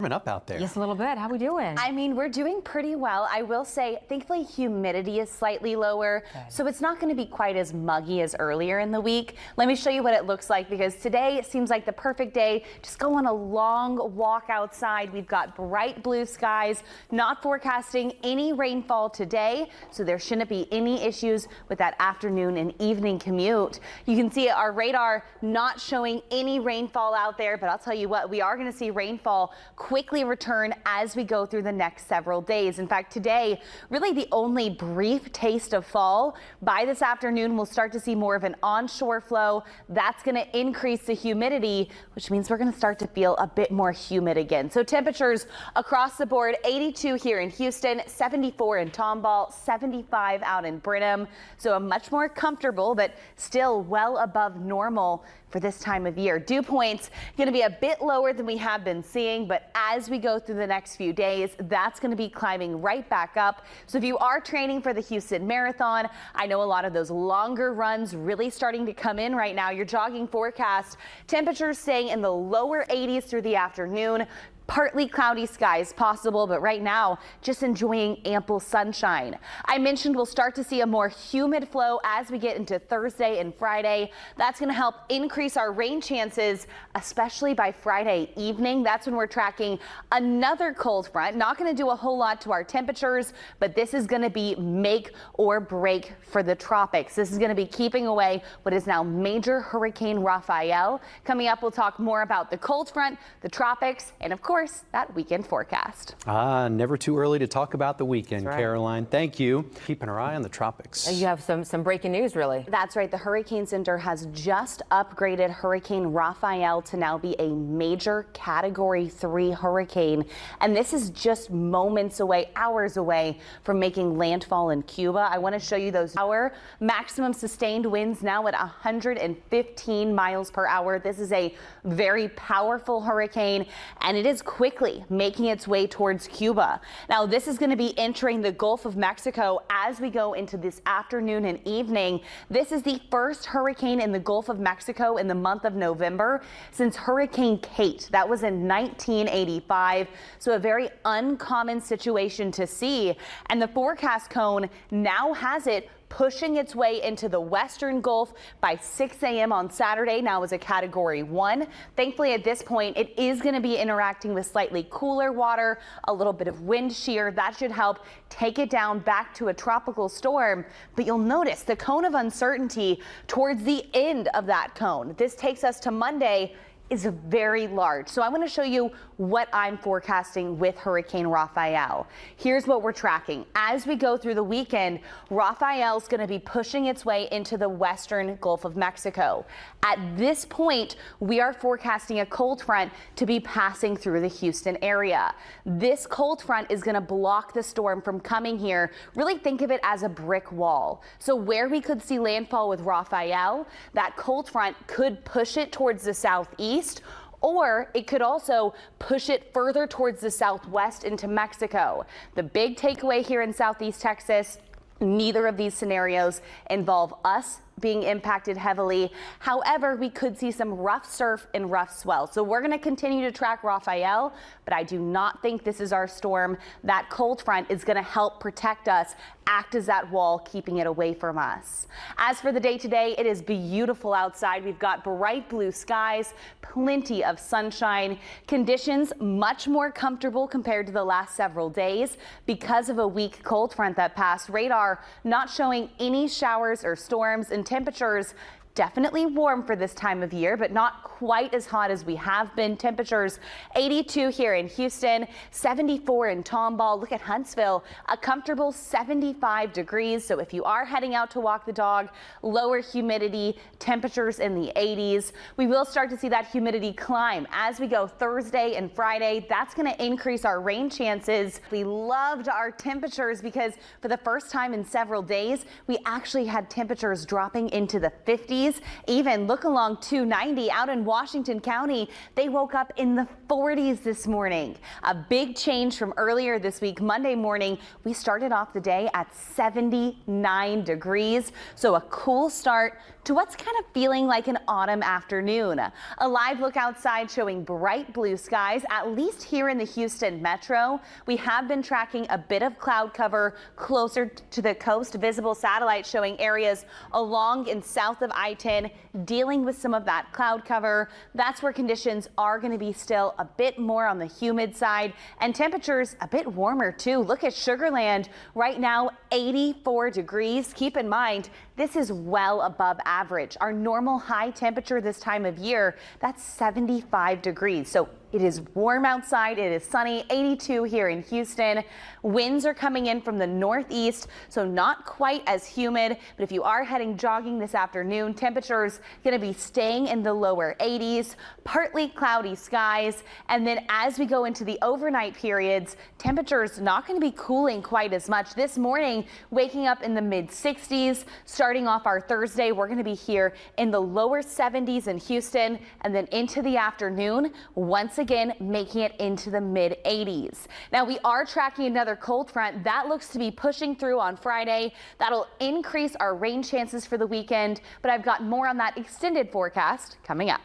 Warming up out there. Yes, a little bit. How we doing? I mean, we're doing pretty well. I will say, thankfully, humidity is slightly lower, so it's not going to be quite as muggy as earlier in the week. Let me show you what it looks like, because today it seems like the perfect day. Just go on a long walk outside. We've got bright blue skies, not forecasting any rainfall today, so there shouldn't be any issues with that afternoon and evening commute. You can see our radar not showing any rainfall out there, but I'll tell you what, we are going to see rainfall quickly return as we go through the next several days. In fact, today, really the only brief taste of fall. By this afternoon, we'll start to see more of an onshore flow. That's going to increase the humidity, which means we're going to start to feel a bit more humid again. So temperatures across the board, 82 here in Houston, 74 in Tomball, 75 out in Brenham. So a much more comfortable, but still well above normal for this time of year. Dew points going to be a bit lower than we have been seeing, but as we go through the next few days, that's going to be climbing right back up. So if you are training for the Houston Marathon, I know a lot of those longer runs really starting to come in right now. Your jogging forecast, temperatures staying in the lower 80s through the afternoon. Partly cloudy skies possible, but right now just enjoying ample sunshine. I mentioned we'll start to see a more humid flow as we get into Thursday and Friday. That's going to help increase our rain chances, especially by Friday evening. That's when we're tracking another cold front. Not going to do a whole lot to our temperatures, but this is going to be make or break for the tropics. This is going to be keeping away what is now Major Hurricane Rafael. Coming up, we'll talk more about the cold front, the tropics, and of course, that weekend forecast. Never too early to talk about the weekend, right. Caroline. Thank you. Keeping our eye on the tropics. You have some breaking news, really. That's right. The Hurricane Center has just upgraded Hurricane Rafael to now be a major Category 3 hurricane. And this is just moments away, hours away from making landfall in Cuba. I want to show you those hour maximum sustained winds now at 115 miles per hour. This is a very powerful hurricane, and it is quickly making its way towards Cuba. Now, this is going to be entering the Gulf of Mexico as we go into this afternoon and evening. This is the first hurricane in the Gulf of Mexico in the month of November since Hurricane Kate. That was in 1985. So a very uncommon situation to see. And the forecast cone now has it pushing its way into the western Gulf by 6 a.m. on Saturday. Now is a Category 1. Thankfully, at this point, it is going to be interacting with slightly cooler water, a little bit of wind shear. That should help take it down back to a tropical storm. But you'll notice the cone of uncertainty towards the end of that cone. This takes us to Monday is very large. So I want to show you what I'm forecasting with Hurricane Rafael. Here's what we're tracking. As we go through the weekend, Rafael's going to be pushing its way into the western Gulf of Mexico. At this point, we are forecasting a cold front to be passing through the Houston area. This cold front is going to block the storm from coming here. Really think of it as a brick wall. So where we could see landfall with Rafael, that cold front could push it towards the southeast, or it could also push it further towards the southwest into Mexico. The big takeaway here in Southeast Texas, neither of these scenarios involve us being impacted heavily. However, we could see some rough surf and rough swell. So we're going to continue to track Rafael, but I do not think this is our storm. That cold front is going to help protect us, act as that wall, keeping it away from us. As for the day today, it is beautiful outside. We've got bright blue skies, plenty of sunshine, conditions much more comfortable compared to the last several days because of a weak cold front that passed. Radar not showing any showers or storms, and temperatures definitely warm for this time of year, but not quite as hot as we have been. Temperatures 82 here in Houston, 74 in Tomball. Look at Huntsville, a comfortable 75 degrees. So if you are heading out to walk the dog, lower humidity, temperatures in the 80s. We will start to see that humidity climb as we go Thursday and Friday. That's going to increase our rain chances. We loved our temperatures because for the first time in several days, we actually had temperatures dropping into the 50s. 50s. Even look along 290 out in Washington County. They woke up in the 40s this morning. A big change from earlier this week. Monday morning, we started off the day at 79 degrees. So a cool start to what's kind of feeling like an autumn afternoon. A live look outside showing bright blue skies, at least here in the Houston metro. We have been tracking a bit of cloud cover closer to the coast. Visible satellite showing areas along and south of I-10 dealing with some of that cloud cover. That's where conditions are going to be still a bit more on the humid side and temperatures a bit warmer too. Look at Sugar Land right now, 84 degrees. Keep in mind, this is well above average. Our normal high temperature this time of year, that's 75 degrees. So it is warm outside. It is sunny, 82 here in Houston. Winds are coming in from the northeast, so not quite as humid. But if you are heading jogging this afternoon, temperatures going to be staying in the lower 80s, partly cloudy skies. And then as we go into the overnight periods, temperatures not going to be cooling quite as much. This morning, waking up in the mid 60s. Starting off our Thursday, we're going to be here in the lower 70s in Houston, and then into the afternoon, once again making it into the mid 80s. Now we are tracking another cold front that looks to be pushing through on Friday. That'll increase our rain chances for the weekend, but I've got more on that extended forecast coming up.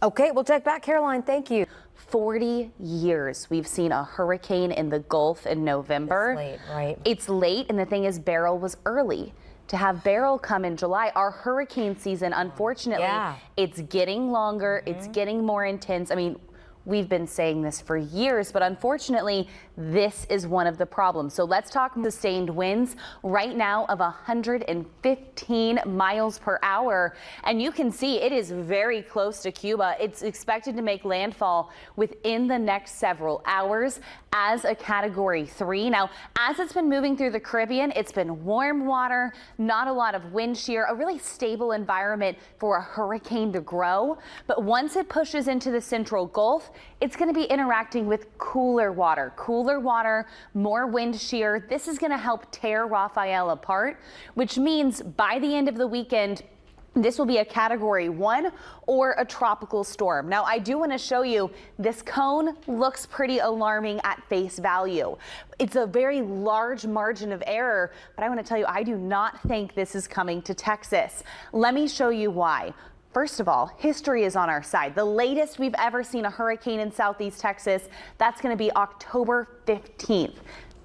Okay, we'll check back. Caroline, thank you. 40 years we've seen a hurricane in the Gulf in November. It's late, right? It's late, and the thing is, Beryl was early. To have Beryl come in July, our hurricane season, unfortunately, it's getting longer, it's getting more intense. I mean, we've been saying this for years, but unfortunately, this is one of the problems. So let's talk sustained winds right now of 115 miles per hour. And you can see it is very close to Cuba. It's expected to make landfall within the next several hours as a Category 3. Now, as it's been moving through the Caribbean, it's been warm water, not a lot of wind shear, a really stable environment for a hurricane to grow. But once it pushes into the central Gulf, it's going to be interacting with cooler water, more wind shear. This is going to help tear Rafael apart, which means by the end of the weekend, this will be a Category 1 or a tropical storm. Now, I do want to show you this cone looks pretty alarming at face value. It's a very large margin of error, but I want to tell you, I do not think this is coming to Texas. Let me show you why. First of all, history is on our side. The latest we've ever seen a hurricane in southeast Texas, that's going to be October 15th.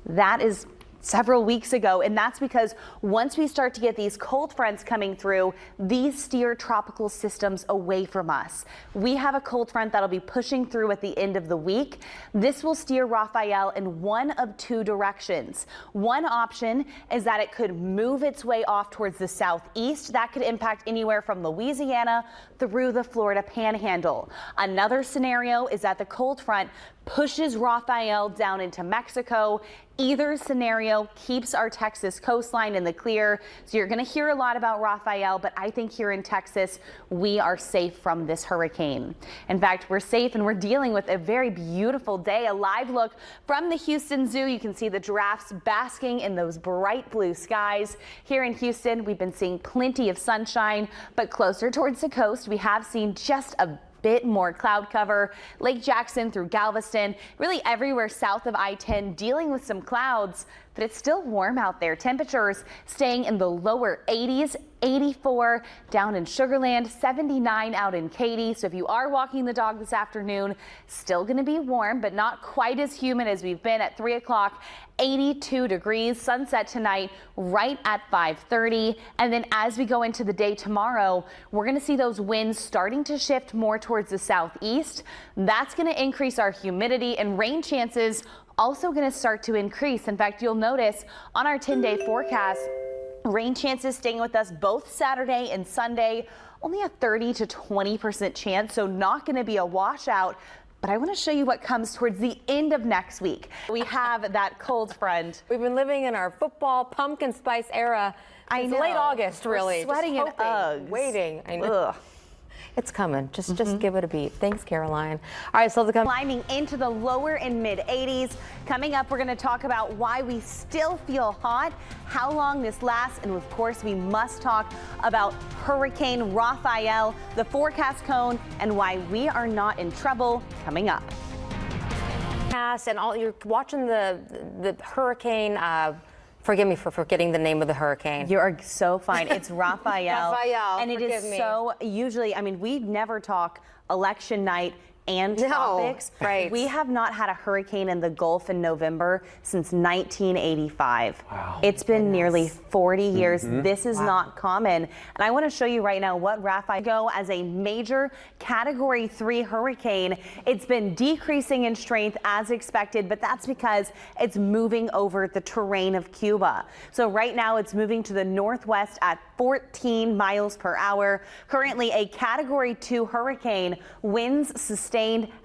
That is several weeks ago, and that's because once we start to get these cold fronts coming through, these steer tropical systems away from us. We have a cold front that'll be pushing through at the end of the week. This will steer Rafael in one of two directions. One option is that it could move its way off towards the southeast. That could impact anywhere from Louisiana through the Florida Panhandle. Another scenario is that the cold front pushes Rafael down into Mexico. Either scenario keeps our Texas coastline in the clear. So you're going to hear a lot about Rafael, but I think here in Texas, we are safe from this hurricane. In fact, we're safe and we're dealing with a very beautiful day. A live look from the Houston Zoo. You can see the giraffes basking in those bright blue skies. Here in Houston, we've been seeing plenty of sunshine, but closer towards the coast, we have seen just a bit more cloud cover. Lake Jackson through Galveston, really everywhere south of I-10 dealing with some clouds, but it's still warm out there. Temperatures staying in the lower 80s, 84 down in Sugar Land, 79 out in Katy. So if you are walking the dog this afternoon, still going to be warm, but not quite as humid as we've been at 3 o'clock. 82 degrees, sunset tonight right at 5:30. And then as we go into the day tomorrow, we're going to see those winds starting to shift more towards the southeast. That's going to increase our humidity, and rain chances also going to start to increase. In fact, you'll notice on our 10-day forecast, rain chances staying with us both Saturday and Sunday, only a 30 to 20% chance, so not going to be a washout. But I want to show you what comes towards the end of next week. We have that cold front. We've been living in our football pumpkin spice era since late August, really. We're sweating in Uggs. Waiting. I know. Ugh. It's coming. Just give it a beat. Thanks, Caroline. All right, so the Climbing into the lower and mid 80s. Coming up, we're going to talk about why we still feel hot, how long this lasts, and of course, we must talk about Hurricane Rafael, the forecast cone, and why we are not in trouble coming up. and all you're watching the hurricane. Forgive me for forgetting the name of the hurricane. You are so fine. It's Rafael. Rafael, and it is forgive me. so usually, I mean, we never talk election night and tropics. Right. We have not had a hurricane in the Gulf in November since 1985. Wow. It's been nearly 40 years. This is not common. And I want to show you right now what Rafael go as a major Category 3 hurricane. It's been decreasing in strength as expected, but that's because it's moving over the terrain of Cuba. So right now it's moving to the northwest at 14 miles per hour. Currently a Category 2 hurricane, winds sustained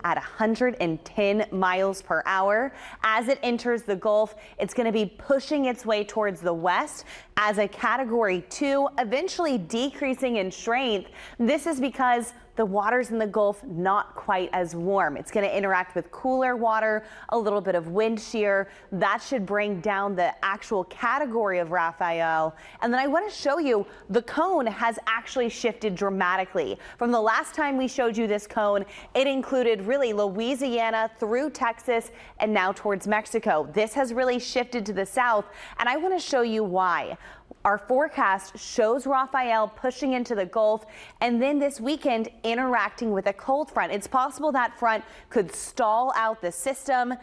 at 110 miles per hour. As it enters the Gulf, it's going to be pushing its way towards the west as a Category 2, eventually decreasing in strength. This is because the waters in the Gulf not quite as warm. It's going to interact with cooler water, a little bit of wind shear. That should bring down the actual category of Rafael. And then I want to show you the cone has actually shifted dramatically. From the last time we showed you this cone, it included really Louisiana through Texas and now towards Mexico. This has really shifted to the south, and I want to show you why. Our forecast shows Rafael pushing into the Gulf and then this weekend interacting with a cold front. It's possible that front could stall out the system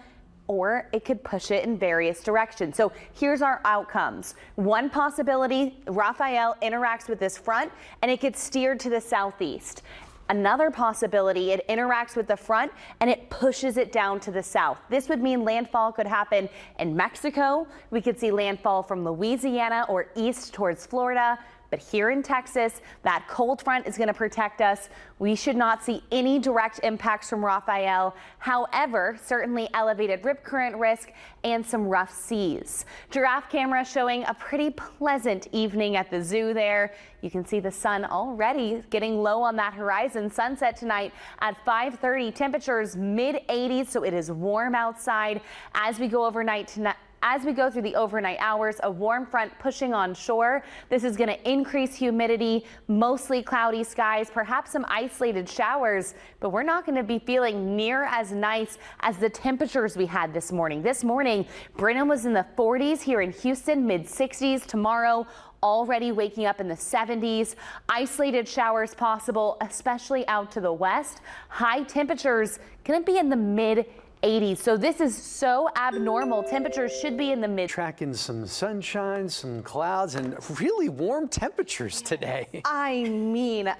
or it could push it in various directions. So here's our outcomes. One possibility, Rafael interacts with this front and it gets steered to the southeast. Another possibility, it interacts with the front and it pushes it down to the south. This would mean landfall could happen in Mexico. We could see landfall from Louisiana or east towards Florida. But here in Texas, that cold front is going to protect us. We should not see any direct impacts from Rafael. However, certainly elevated rip current risk and some rough seas. Giraffe camera showing a pretty pleasant evening at the zoo there. You can see the sun already getting low on that horizon. Sunset tonight at 5:30. Temperatures mid 80s, so it is warm outside as we go overnight tonight. As we go through the overnight hours, a warm front pushing on shore. This is going to increase humidity, mostly cloudy skies, perhaps some isolated showers, but we're not going to be feeling near as nice as the temperatures we had this morning. This morning, Brenham was in the 40s, here in Houston, mid 60s. Tomorrow, already waking up in the 70s. Isolated showers possible, especially out to the west. High temperatures going to be in the mid 80s. So this is so abnormal. Temperatures should be in the mid. Tracking some sunshine, some clouds, and really warm temperatures today. I mean,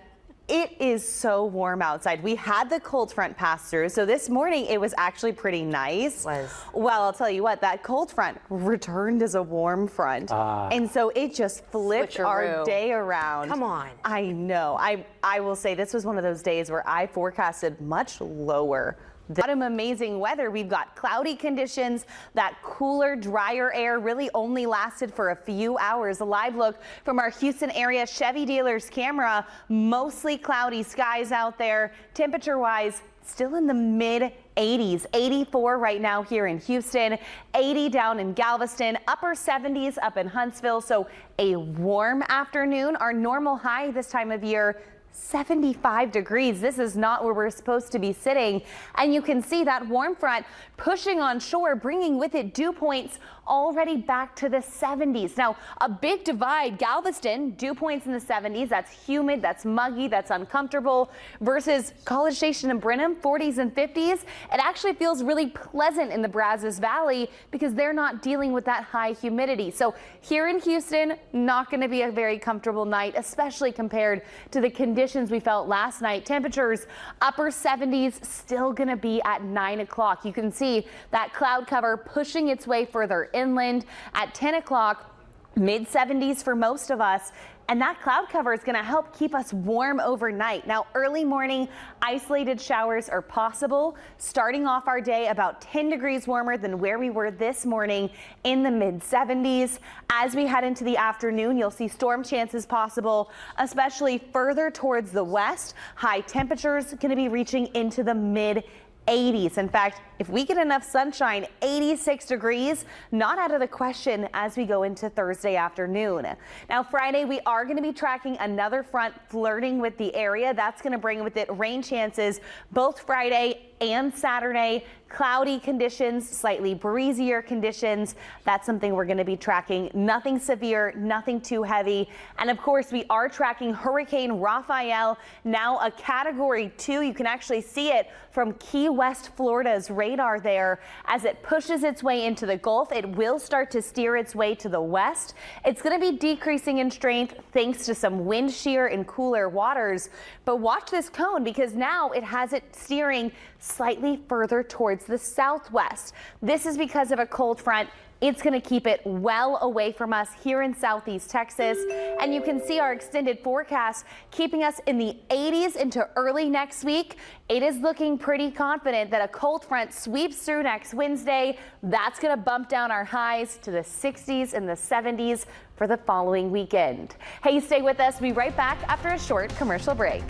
it is so warm outside. We had the cold front pass through, so this morning it was actually pretty nice. Well, I'll tell you what, that cold front returned as a warm front. And so it just flipped our day around. Come on. I know. I will say this was one of those days where I forecasted much lower. Some amazing weather. We've got cloudy conditions. That cooler, drier air really only lasted for a few hours. A live look from our Houston area Chevy dealers camera. Mostly cloudy skies out there. Temperature wise, still in the mid 80s, 84 right now here in Houston, 80 down in Galveston, upper 70s up in Huntsville. So a warm afternoon. Our normal high this time of year, 75 degrees. This is not where we're supposed to be sitting. And you can see that warm front pushing on shore, bringing with it dew points already back to the 70s. Now, a big divide. Galveston, dew points in the 70s. That's humid, that's muggy, that's uncomfortable, versus College Station and Brenham, 40s and 50s. It actually feels really pleasant in the Brazos Valley because they're not dealing with that high humidity. So here in Houston, not going to be a very comfortable night, especially compared to the conditions we felt last night. Temperatures upper 70s, still going to be at 9 o'clock. You can see that cloud cover pushing its way further inland. At 10 o'clock, Mid 70s for most of us. And that cloud cover is going to help keep us warm overnight. Now, early morning isolated showers are possible, starting off our day about 10 degrees warmer than where we were this morning in the mid 70s. As we head into the afternoon, you'll see storm chances possible, especially further towards the west. High temperatures going to be reaching into the mid 80s. In fact, if we get enough sunshine, 86 degrees, not out of the question as we go into Thursday afternoon. Now, Friday, we are going to be tracking another front flirting with the area. That's going to bring with it rain chances both Friday and Saturday. Cloudy conditions, slightly breezier conditions. That's something we're going to be tracking. Nothing severe, nothing too heavy. And of course, we are tracking Hurricane Rafael, now a Category 2. You can actually see it from Key West, Florida's radar there. As it pushes its way into the Gulf, it will start to steer its way to the west. It's going to be decreasing in strength thanks to some wind shear and cooler waters. But watch this cone, because now it has it steering slightly further towards the southwest. This is because of a cold front. It's going to keep it well away from us here in southeast Texas. And you can see our extended forecast keeping us in the 80s into early next week. It is looking pretty confident that a cold front sweeps through next Wednesday. That's going to bump down our highs to the 60s and the 70s for the following weekend. Hey, stay with us. We'll be right back after a short commercial break.